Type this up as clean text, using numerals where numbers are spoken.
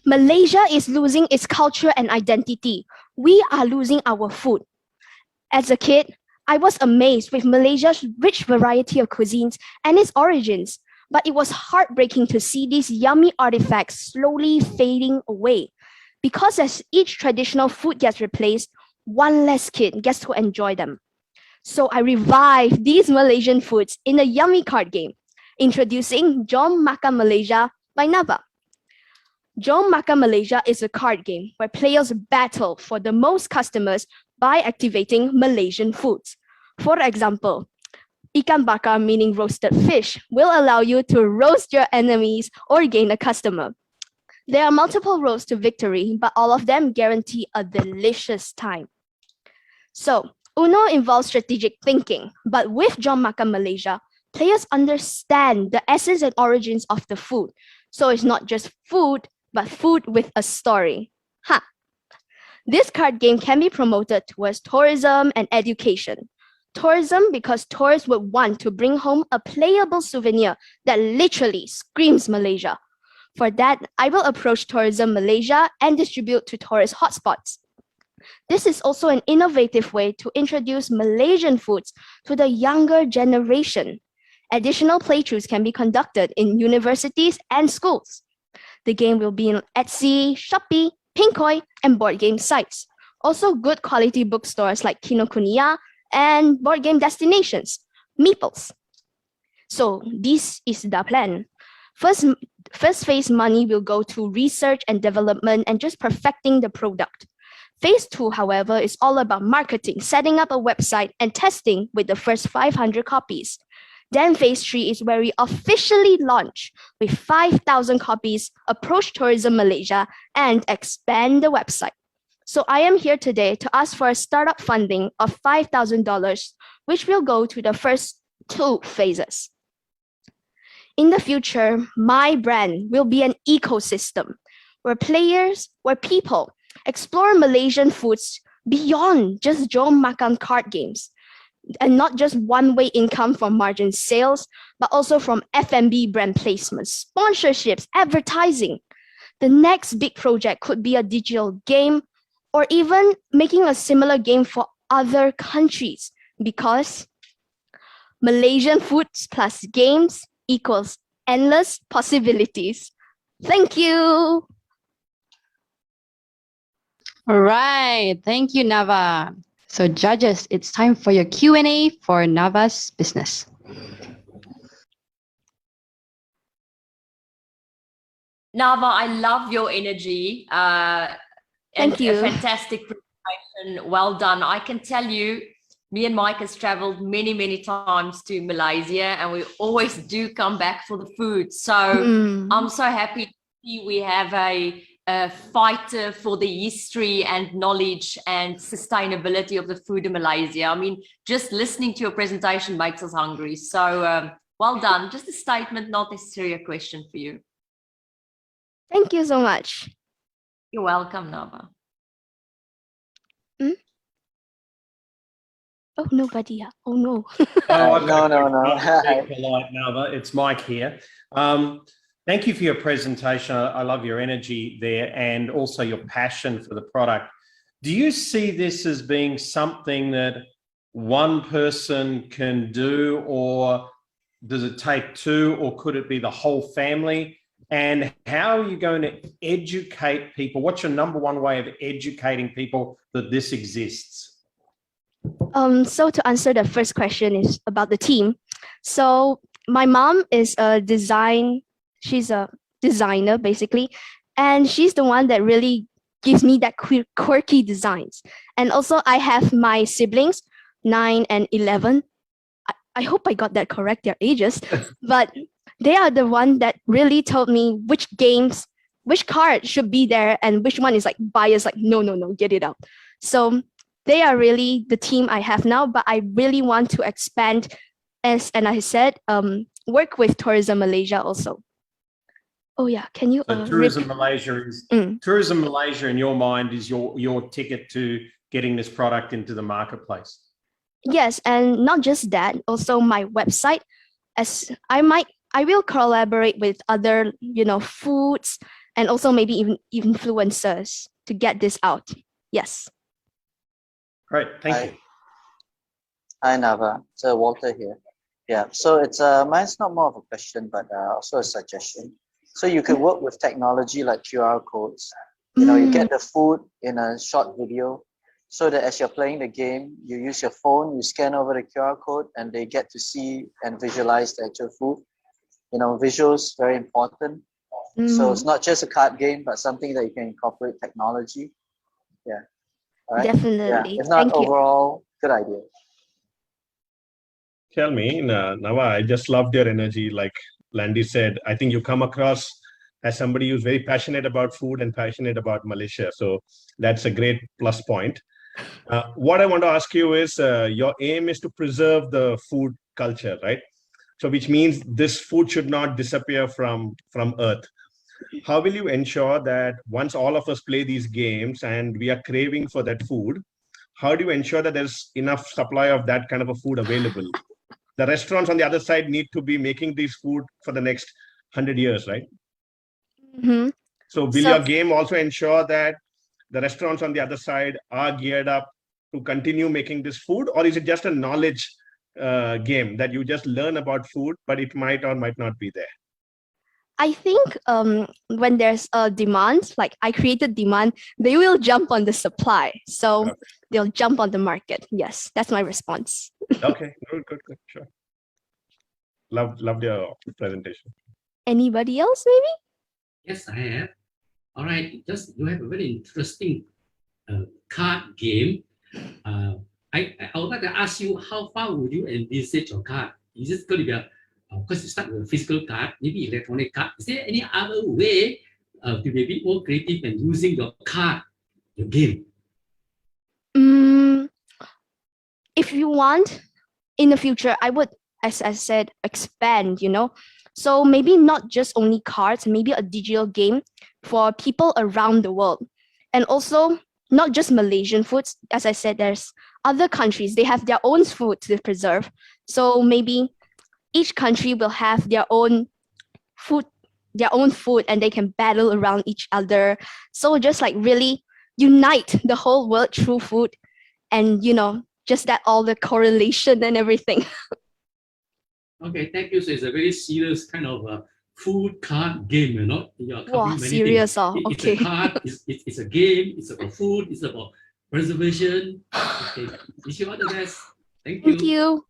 Malaysia is losing its culture and identity. We are losing our food. As a kid, I was amazed with Malaysia's rich variety of cuisines and its origins, but it was heartbreaking to see these yummy artifacts slowly fading away. Because as each traditional food gets replaced, one less kid gets to enjoy them. So I revived these Malaysian foods in a yummy card game, introducing Jom Makan Malaysia by Naava. Jom Makan Malaysia is a card game where players battle for the most customers by activating Malaysian foods. For example, ikan bakar, meaning roasted fish, will allow you to roast your enemies or gain a customer. There are multiple roads to victory, but all of them guarantee a delicious time. So, Uno involves strategic thinking, but with Jom Makan Malaysia, players understand the essence and origins of the food. So it's not just food, but food with a story. Ha! This card game can be promoted towards tourism and education. Tourism because tourists would want to bring home a playable souvenir that literally screams Malaysia. For that, I will approach Tourism Malaysia and distribute to tourist hotspots. This is also an innovative way to introduce Malaysian foods to the younger generation. Additional playthroughs can be conducted in universities and schools. The game will be on Etsy, Shopee, Pinkoi, and board game sites. Also, good quality bookstores like Kinokuniya and board game destinations, Meeples. So this is the plan. First phase money will go to research and development and just perfecting the product. Phase 2, however, is all about marketing, setting up a website and testing with the first 500 copies. Then phase 3 is where we officially launch with 5,000 copies, approach Tourism Malaysia, and expand the website. So I am here today to ask for a startup funding of $5,000, which will go to the first 2 phases. In the future, my brand will be an ecosystem where people explore Malaysian foods beyond just Jom Makan card games. And not just one-way income from margin sales, but also from F&B brand placements, sponsorships, advertising. The next big project could be a digital game or even making a similar game for other countries because Malaysian foods plus games equals endless possibilities. Thank you. All right. Thank you, Naava. So judges, it's time for your Q&A for Naava's business. Naava, I love your energy. Thank you. A fantastic presentation. Well done. I can tell you, me and Mike has traveled many, many times to Malaysia and we always do come back for the food. So I'm so happy to see we have a fighter for the history and knowledge and sustainability of the food in Malaysia. I mean, just listening to your presentation makes us hungry. So well done. Just a statement, not necessarily a question for you. Thank you so much. You're welcome, Naava. Oh, nobody. Oh, no. No. Be polite, Naava. It's Mike here. Thank you for your presentation. I love your energy there and also your passion for the product. Do you see this as being something that one person can do, or does it take 2, or could it be the whole family? And how are you going to educate people? What's your number one way of educating people that this exists? So to answer the first question is about the team. So my mom is she's a designer basically, and she's the one that really gives me that quirky designs. And also I have my siblings, 9 and 11. I hope I got that correct, their ages, but they are the one that really told me which card should be there and which one is like biased, like, no, get it out. So they are really the team I have now, but I really want to expand and I said, work with Tourism Malaysia also. Oh yeah, can you? So Tourism Malaysia is Tourism Malaysia in your mind is your ticket to getting this product into the marketplace. Yes, and not just that, also my website, as I will collaborate with other, foods and also maybe even influencers to get this out. Yes. Great, thank you. Hi, Naava. So Walter here. Yeah, so it's mine's not more of a question, but also a suggestion. So you can work with technology like QR codes. You know, you get the food in a short video, so that as you're playing the game, you use your phone, you scan over the QR code, and they get to see and visualize the actual food. You know, visuals very important. So it's not just a card game, but something that you can incorporate technology. Yeah. All right. Definitely. Yeah. If not, Thank you. overall, good idea. Tell me, Naava, I just loved your energy. Like Landy said, I think you come across as somebody who's very passionate about food and passionate about Malaysia. So that's a great plus point. What I want to ask you is, your aim is to preserve the food culture, right? So which means this food should not disappear from Earth. How will you ensure that once all of us play these games and we are craving for that food, how do you ensure that there's enough supply of that kind of a food available? The restaurants on the other side need to be making these food for the next 100 years, right? Mm-hmm. So will your game also ensure that the restaurants on the other side are geared up to continue making this food, or is it just a knowledge game that you just learn about food, but it might or might not be there? I think when there's a demand, like I created demand, they will jump on the supply. So they'll jump on the market. Yes, that's my response. Okay, good, sure. Loved your presentation. Anybody else, maybe? Yes, I have. All right, just you have a very interesting card game. I would like to ask you, how far would you envisage your card? Is it going to be because you start with a physical card, maybe electronic card? Is there any other way to be a bit more creative and using your card, your game? If you want, in the future, I would, as I said, expand, you know. So maybe not just only cards, maybe a digital game for people around the world. And also not just Malaysian foods. As I said, there's other countries, they have their own food to preserve. So maybe each country will have their own food, and they can battle around each other. So just like really unite the whole world through food, and you know, just that all the correlation and everything. Okay, thank you. So it's a very serious kind of food card game, you know. Wow, serious. It's a card, it's a game, it's about food, it's about preservation. Okay, wish you all the best. Thank you. Thank you.